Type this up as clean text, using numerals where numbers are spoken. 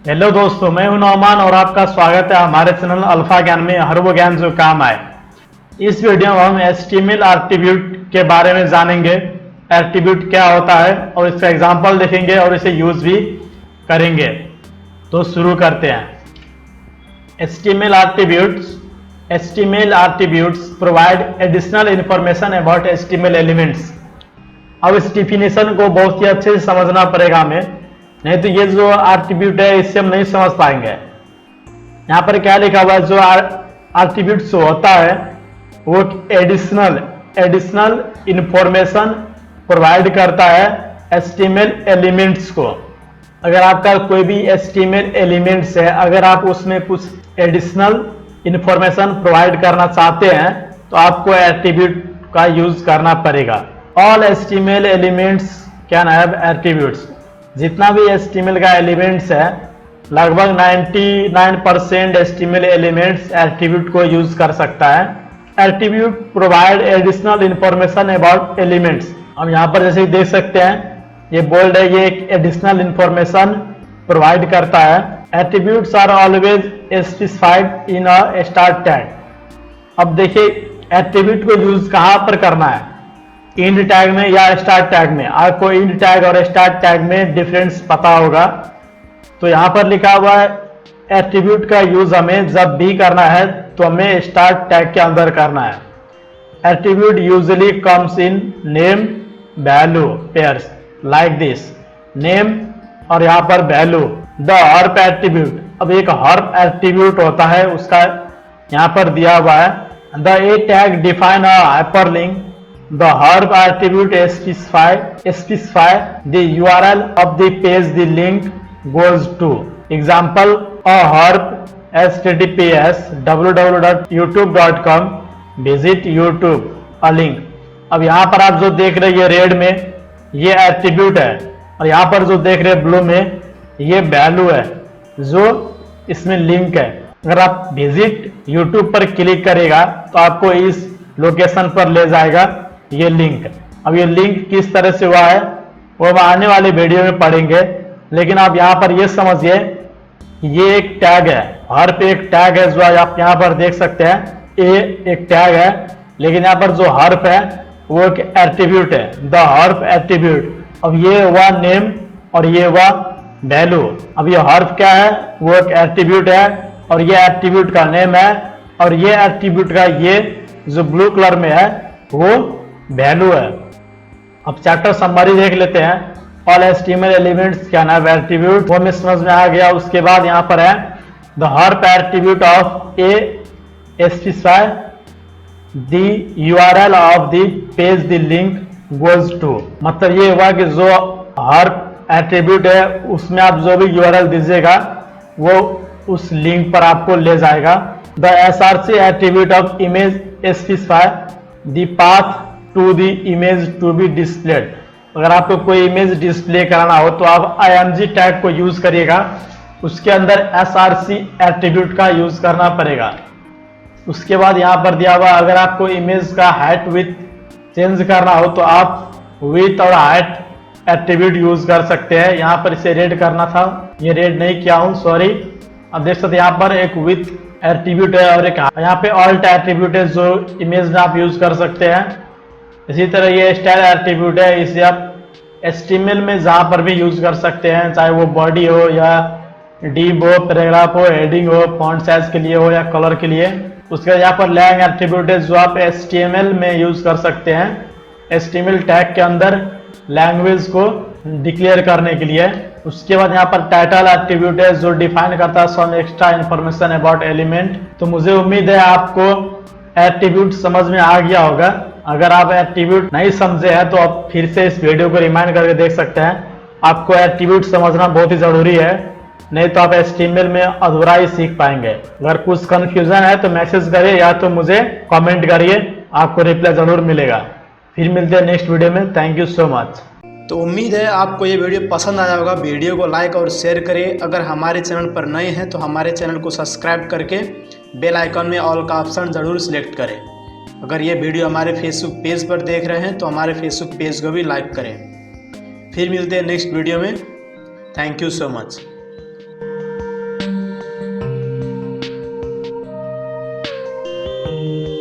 Hello दोस्तों, मैं हूं नौमान और आपका स्वागत है हमारे चैनल अल्फा ज्ञान में। हर वो ज्ञान जो काम आए। इस वीडियो में हम एचटीएमएल एट्रीब्यूट के बारे में जानेंगे। एट्रीब्यूट क्या होता है और इसका एग्जांपल देखेंगे और इसे यूज भी करेंगे। तो शुरू करते हैं। HTML attributes provide additional information about HTML elements. अब इस डिफिनेशन को बहुत ही अच्छे से समझना पड़ेगा हमें, नहीं तो ये जो एट्रीब्यूट है इससे हम नहीं समझ पाएंगे। यहाँ पर क्या लिखा हुआ है, जो एट्रीब्यूट होता है वो एडिशनल इंफॉर्मेशन प्रोवाइड करता है एचटीएमएल एलिमेंट्स को। अगर आपका कोई भी एचटीएमएल एलिमेंट्स है, अगर आप उसमें कुछ एडिशनल इंफॉर्मेशन प्रोवाइड करना चाहते हैं तो आपको एट्रीब्यूट का यूज करना पड़ेगा। All HTML elements can have attributes. जितना भी एचटीएमएल का एलिमेंट्स है, लगभग 99% एचटीएमएल एलिमेंट्स एट्रीब्यूट को यूज कर सकता है। Attribute provide additional information about elements. हम यहाँ पर जैसे देख सकते हैं, ये बोल्ड है, ये एक एडिशनल इंफॉर्मेशन प्रोवाइड करता है। Attributes are always specified in a start tag. अब देखिए एट्रीब्यूट को यूज कहाँ पर करना है, इंड टैग में या स्टार्ट टैग में। आपको इंड टैग और स्टार्ट टैग में डिफरेंस पता होगा। तो यहाँ पर लिखा हुआ है एट्रीब्यूट का यूज हमें जब भी करना है तो हमें स्टार्ट टैग के अंदर करना है। Attribute usually comes in name value pairs like this. Name और यहाँ पर वैल्यू। The href attribute. अब एक हर्प एट्रीब्यूट होता है, उसका यहाँ पर दिया हुआ है। The A tag define a hyperlink. The herb attribute specify the URL of the page the link goes to. Example: a herb https www.youtube.com visit YouTube a link. अब यहाँ पर आप जो देख रहे हैं ये रेड में ये एट्रीब्यूट है और यहाँ पर जो देख रहे हैं ब्लू में ये वैल्यू है जो इसमें लिंक है। अगर आप विजिट यूट्यूब पर क्लिक करेगा तो आपको इस लोकेशन पर ले जाएगा ये लिंक। अब ये लिंक किस तरह से हुआ है वो हम आने वाले वीडियो में पढ़ेंगे, लेकिन आप यहाँ पर ये समझिए ये एक टैग है। हर पे एक टैग है जो आप यहाँ पर देख सकते हैं। ए एक टैग है, लेकिन यहाँ पर जो हर्प है वो एक एट्रीब्यूट है, द हर्प एट्रीब्यूट। अब ये हुआ नेम और ये हुआ वैल्यू। अब ये हर्प क्या है, वो एक एट्रीब्यूट है और ये एट्रीब्यूट का नेम है और ये एट्रीब्यूट का ये जो ब्लू कलर में है वो वैल्यू है। अब चैप्टर समरी देख लेते हैं। All HTML elements can have attribute, वो हमें समझ में आ गया। उसके बाद यहाँ पर है the href attribute of a specify the URL of the page the link goes to. मतलब ये हुआ कि जो हर्प एट्रीब्यूट है उसमें आप जो भी यूआरएल दीजिएगा वो उस लिंक पर आपको ले जाएगा। The SRC attribute of image specify the path to the image to be displayed. अगर आपको कोई इमेज डिस्प्ले कराना हो तो आप img टैग को यूज करिएगा, उसके अंदर src एट्रीब्यूट का यूज करना पड़ेगा। उसके बाद यहाँ पर दिया हुआ अगर आपको इमेज का हाइट विथ चेंज करना हो तो आप विथ और हाइट एट्रीब्यूट यूज कर सकते हैं। यहाँ पर इसे रेड करना था, ये रेड नहीं किया हूँ, सॉरी। अब देख सकते हैं यहाँ पर एक विथ एट्रीब्यूट है और एक यहाँ पे ऑल्ट एट्रीब्यूट है जो इमेज में आप यूज कर सकते हैं। इसी तरह ये स्टाइल एट्रीब्यूट है, इसे आप एचटीएमएल में जहां पर भी यूज कर सकते हैं, चाहे वो बॉडी हो या डिव हो, पैराग्राफ हो, हेडिंग हो, फॉन्ट साइज के लिए हो या कलर के लिए। उसके बाद यहाँ पर लैंग एट्रीब्यूट है जो आप एचटीएमएल में यूज कर सकते हैं, एचटीएमएल टैग के अंदर लैंग्वेज को डिक्लेयर करने के लिए। उसके बाद यहाँ पर टाइटल एट्रीब्यूट है जो डिफाइन करता है some extra information about element. तो मुझे उम्मीद है आपको एट्रीब्यूट समझ में आ गया होगा। अगर आप एट्रीब्यूट नहीं समझे हैं तो आप फिर से इस वीडियो को रिमाइंड करके देख सकते हैं। आपको एट्रीब्यूट समझना बहुत ही जरूरी है, नहीं तो आप एचटीएमएल में अधूरा ही सीख पाएंगे। अगर कुछ कंफ्यूजन है तो मैसेज करिए या तो मुझे कमेंट करिए, आपको रिप्लाई जरूर मिलेगा। फिर मिलते हैं नेक्स्ट वीडियो में। Thank you so much. तो उम्मीद है आपको ये वीडियो पसंद आया होगा। वीडियो को लाइक और शेयर करें। अगर हमारे चैनल पर नए हैं तो हमारे चैनल को सब्सक्राइब करके बेल आइकन में ऑल का ऑप्शन ज़रूर सिलेक्ट करें। अगर ये वीडियो हमारे फेसबुक पेज पर देख रहे हैं तो हमारे फेसबुक पेज को भी लाइक करें। फिर मिलते हैं नेक्स्ट वीडियो में। Thank you so much. Bye.